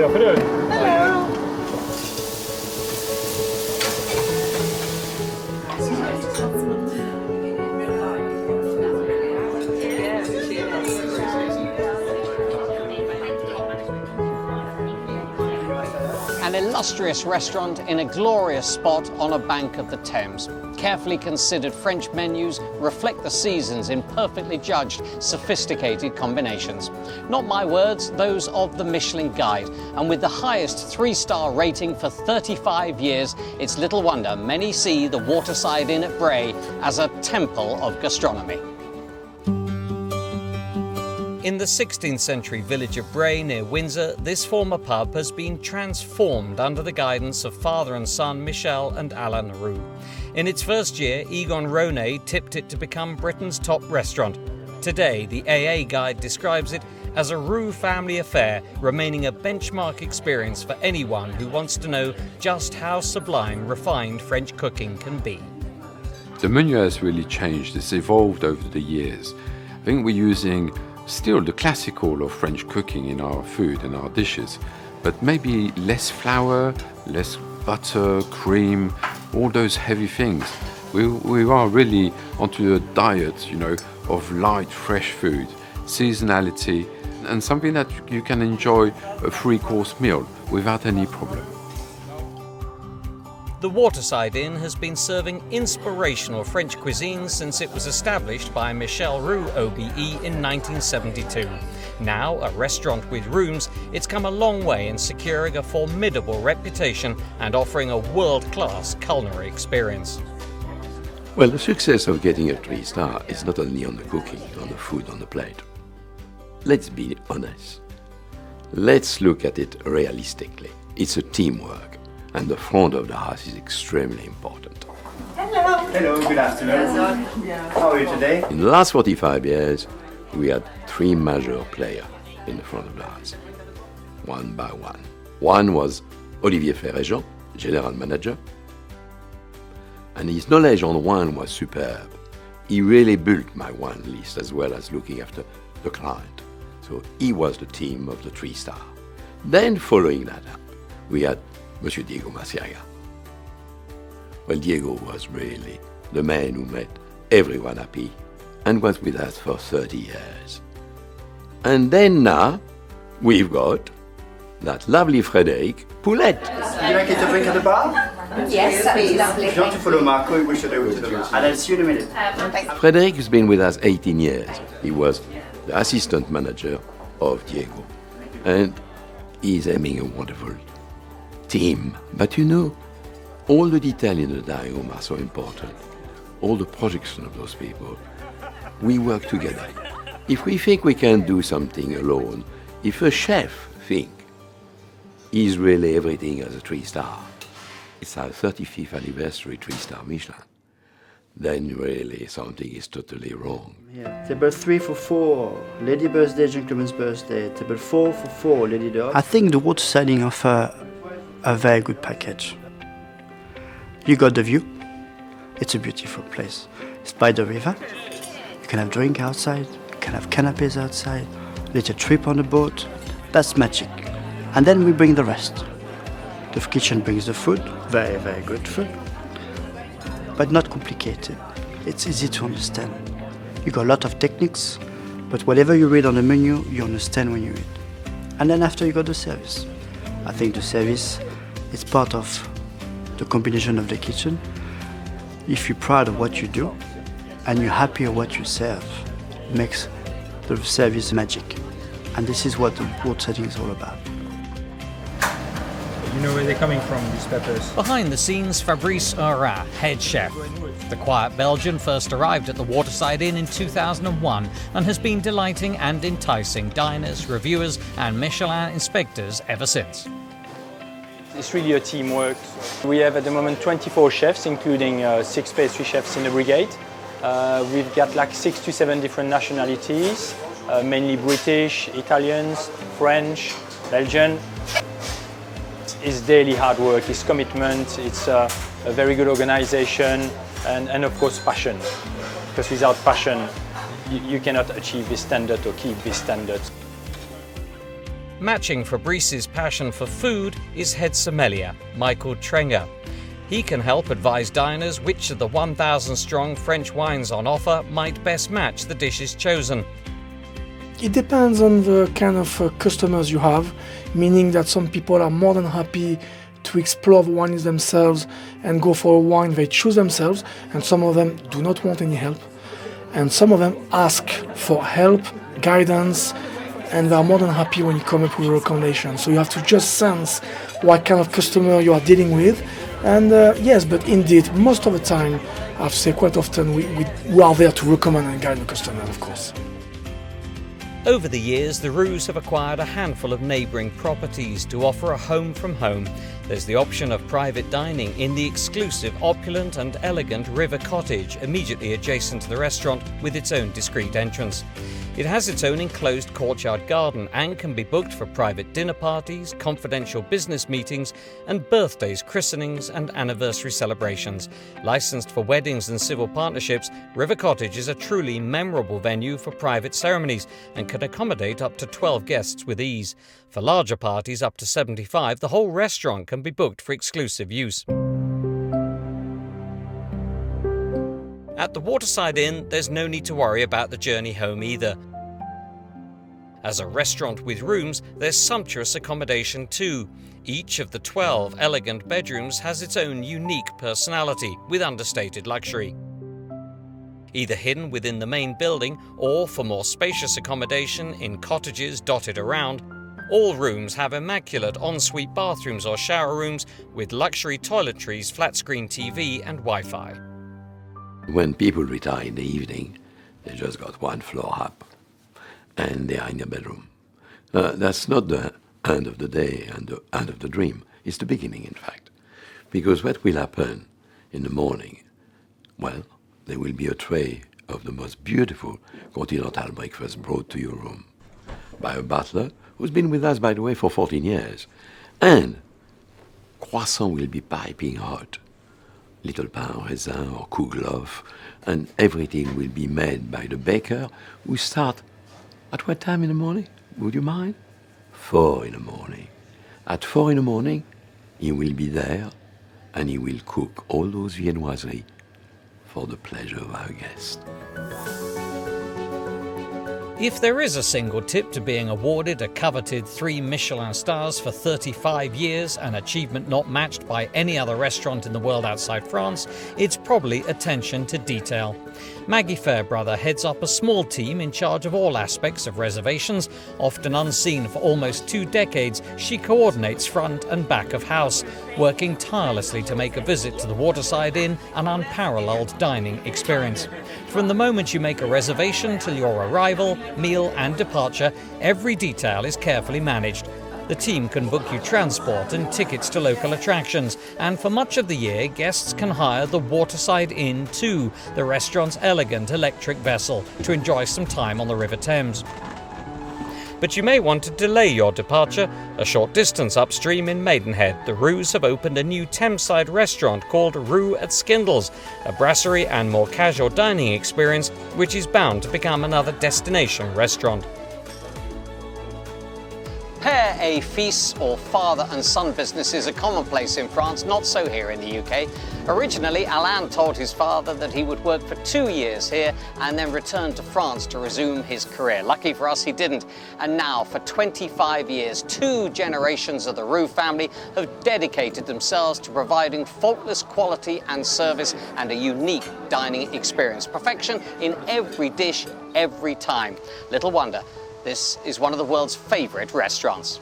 Good afternoon. Hello. An illustrious restaurant in a glorious spot on a bank of the Thames. Carefully considered French menus reflect the seasons in perfectly judged, sophisticated combinations. Not my words, those of the Michelin Guide. And with the highest 3-star rating for 35 years, it's little wonder many see the Waterside Inn at Bray as a temple of gastronomy. In the 16th century village of Bray near Windsor, this former pub has been transformed under the guidance of father and son Michel and Alain Roux. In its first year, Egon Ronay tipped it to become Britain's top restaurant. Today, the AA Guide describes it as a Roux family affair, remaining a benchmark experience for anyone who wants to know just how sublime refined French cooking can be. The menu has really changed. It's evolved over the years. I think we're using still the classical of French cooking in our food and our dishes, but maybe less flour, less butter, cream, all those heavy things. We are really onto a diet, of light, fresh food, seasonality, and something that you can enjoy a 3-course meal without any problem. The Waterside Inn has been serving inspirational French cuisine since it was established by Michel Roux OBE in 1972. Now a restaurant with rooms, it's come a long way in securing a formidable reputation and offering a world-class culinary experience. Well, the success of getting a 3-star is not only on the cooking, on the food on the plate. Let's be honest. Let's look at it realistically. It's a teamwork. And the front of the house is extremely important. Hello. Hello, good afternoon. How are you today? In the last 45 years, we had 3 major players in the front of the house, one by one. One was Olivier Ferrejean, general manager, and his knowledge on wine was superb. He really built my wine list as well as looking after the client. So he was the team of the 3-star. Then following that up, we had Monsieur Diego Maciaga. Well, Diego was really the man who made everyone happy and was with us for 30 years. And then now, we've got that lovely Frédéric Poulette. Would you like it to drink at the bar? Yes, that is lovely. If you want to follow Marco, we should over to the bar. And I'll see you in a minute. Frédéric has been with us 18 years. He was the assistant manager of Diego. And he's having a wonderful team. But all the detail in the dining room are so important. All the projection of those people. We work together. If we think we can do something alone, if a chef thinks he's really everything as a 3-star, it's our 35th anniversary 3-star Michelin, then really something is totally wrong. Yeah. Table 3 for 4, lady birthday, gentleman's birthday. Table 4 for 4, lady dog. I think the Waterside Inn offer a very good package. You got the view. It's a beautiful place. It's by the river. You can have drink outside. You can have canapes outside. Little trip on the boat. That's magic. And then we bring the rest. The kitchen brings the food. Very, very good food. But not complicated. It's easy to understand. You got a lot of techniques, but whatever you read on the menu, you understand when you read. And then after you got the service. I think the service is part of the combination of the kitchen. If you're proud of what you do and you're happy with what you serve, it makes the service magic. And this is what the Waterside Inn is all about. You know where they're coming from, these peppers? Behind the scenes, Fabrice Aura, head chef. The quiet Belgian first arrived at the Waterside Inn in 2001 and has been delighting and enticing diners, reviewers and Michelin inspectors ever since. It's really a teamwork. We have at the moment 24 chefs, including 6 pastry chefs in the brigade. We've got like 6 to 7 different nationalities, mainly British, Italians, French, Belgian. It's daily hard work, it's commitment, it's a very good organization, and of course passion. Because without passion, you cannot achieve this standard or keep this standard. Matching Fabrice's passion for food is head sommelier Michael Trenger. He can help advise diners which of the 1,000-strong French wines on offer might best match the dishes chosen. It depends on the kind of customers you have, meaning that some people are more than happy to explore the wines themselves and go for a wine they choose themselves, and some of them do not want any help. And some of them ask for help, guidance, and they are more than happy when you come up with a recommendation. So you have to just sense what kind of customer you are dealing with. And yes, but indeed, most of the time, I have to say quite often, we are there to recommend and guide the customer, of course. Over the years, the Roux have acquired a handful of neighbouring properties to offer a home from home. There's the option of private dining in the exclusive, opulent and elegant River Cottage, immediately adjacent to the restaurant with its own discreet entrance. It has its own enclosed courtyard garden and can be booked for private dinner parties, confidential business meetings and birthdays, christenings and anniversary celebrations. Licensed for weddings and civil partnerships, River Cottage is a truly memorable venue for private ceremonies and can accommodate up to 12 guests with ease. For larger parties up to 75, the whole restaurant can be booked for exclusive use. At the Waterside Inn, there's no need to worry about the journey home either. As a restaurant with rooms, there's sumptuous accommodation too. Each of the 12 elegant bedrooms has its own unique personality, with understated luxury. Either hidden within the main building or for more spacious accommodation in cottages dotted around, all rooms have immaculate ensuite bathrooms or shower rooms with luxury toiletries, flat-screen TV and Wi-Fi. When people retire in the evening, they just got one floor up and they are in their bedroom. That's not the end of the day and the end of the dream. It's the beginning, in fact. Because what will happen in the morning? Well, there will be a tray of the most beautiful continental breakfast brought to your room by a butler who's been with us, by the way, for 14 years. And croissant will be piping hot. Little pain raisin or kouglof, and everything will be made by the baker who start at what time in the morning? Would you mind? 4 in the morning. At 4 in the morning, he will be there and he will cook all those viennoiseries for the pleasure of our guests. If there is a single tip to being awarded a coveted 3 Michelin stars for 35 years, an achievement not matched by any other restaurant in the world outside France, it's probably attention to detail. Maggie Fairbrother heads up a small team in charge of all aspects of reservations. Often unseen for almost 2 decades, she coordinates front and back of house, working tirelessly to make a visit to the Waterside Inn an unparalleled dining experience. From the moment you make a reservation till your arrival, meal and departure, every detail is carefully managed. The team can book you transport and tickets to local attractions, and for much of the year, guests can hire the Waterside Inn too, the restaurant's elegant electric vessel, to enjoy some time on the River Thames. But you may want to delay your departure. A short distance upstream in Maidenhead, the Roux have opened a new Thameside restaurant called Roux at Skindles, a brasserie and more casual dining experience which is bound to become another destination restaurant. Père et fils, or father and son businesses, are commonplace in France, not so here in the UK. Originally, Alain told his father that he would work for 2 years here and then return to France to resume his career. Lucky for us, he didn't. And now, for 25 years, 2 generations of the Roux family have dedicated themselves to providing faultless quality and service and a unique dining experience. Perfection in every dish, every time. Little wonder this is one of the world's favourite restaurants.